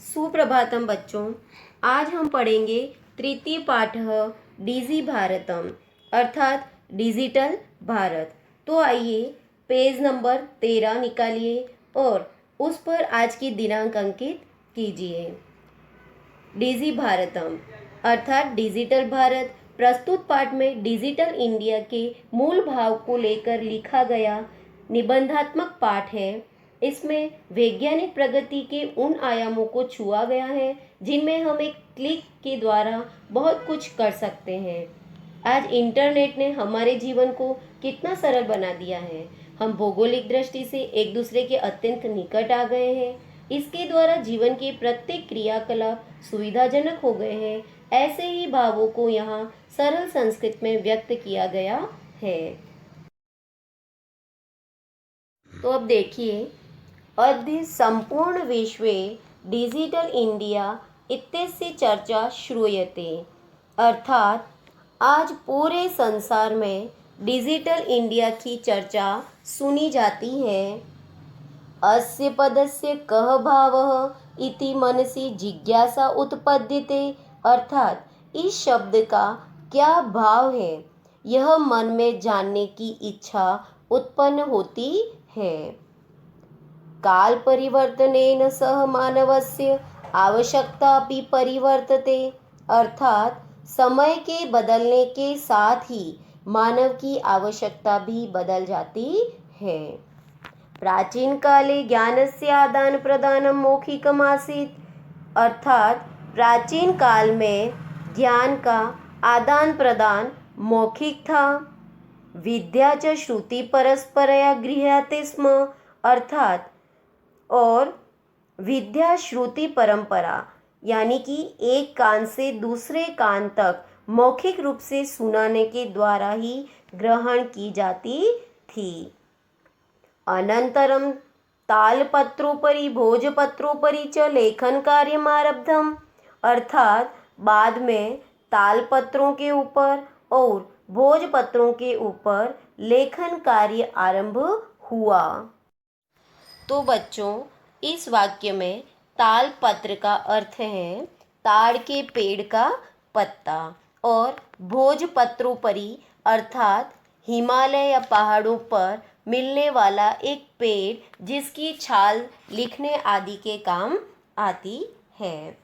सुप्रभातम बच्चों। आज हम पढ़ेंगे तृतीय पाठ डिजी भारतम अर्थात डिजिटल भारत। तो आइए पेज नंबर 13 निकालिए और उस पर आज की दिनांक अंकित कीजिए। डिजी भारतम अर्थात डिजिटल भारत। प्रस्तुत पाठ में डिजिटल इंडिया के मूल भाव को लेकर लिखा गया निबंधात्मक पाठ है। इसमें वैज्ञानिक प्रगति के उन आयामों को छुआ गया है जिनमें हम एक क्लिक के द्वारा बहुत कुछ कर सकते हैं। आज इंटरनेट ने हमारे जीवन को कितना सरल बना दिया है। हम भौगोलिक दृष्टि से एक दूसरे के अत्यंत निकट आ गए हैं। इसके द्वारा जीवन के प्रत्येक क्रियाकलाप सुविधाजनक हो गए हैं। ऐसे ही भावों को यहाँ सरल संस्कृत में व्यक्त किया गया है। तो अब देखिए, अद्य संपूर्ण विश्वे डिजिटल इंडिया इत्यस्य चर्चा श्रूयते। अर्थात आज पूरे संसार में डिजिटल इंडिया की चर्चा सुनी जाती है। अस्य पदस्य कः भावः इति मनसि जिज्ञासा उत्पद्यते। अर्थात इस शब्द का क्या भाव है, यह मन में जानने की इच्छा उत्पन्न होती है। काल परिवर्तनेन सह मानवस्य आवश्यकता अपि परिवर्तते। अर्थात समय के बदलने के साथ ही मानव की आवश्यकता भी बदल जाती है। प्राचीन काले ज्ञानस्य आदान प्रदान मौखिकम् आसीत्। अर्थात प्राचीन काल में ज्ञान का आदान प्रदान मौखिक था। विद्या च श्रुति परस्परया गृह्यते स्म। अर्थात और विद्या श्रुति परंपरा यानी कि एक कान से दूसरे कान तक मौखिक रूप से सुनाने के द्वारा ही ग्रहण की जाती थी। अनंतरम तालपत्रोपरि भोजपत्रोपरि च लेखन कार्यम् आरब्धम्। अर्थात बाद में तालपत्रों के ऊपर और भोजपत्रों के ऊपर लेखन कार्य आरंभ हुआ। तो बच्चों, इस वाक्य में तालपत्र का अर्थ है ताड़ के पेड़ का पत्ता और भोजपत्रोपरि अर्थात हिमालय या पहाड़ों पर मिलने वाला एक पेड़ जिसकी छाल लिखने आदि के काम आती है।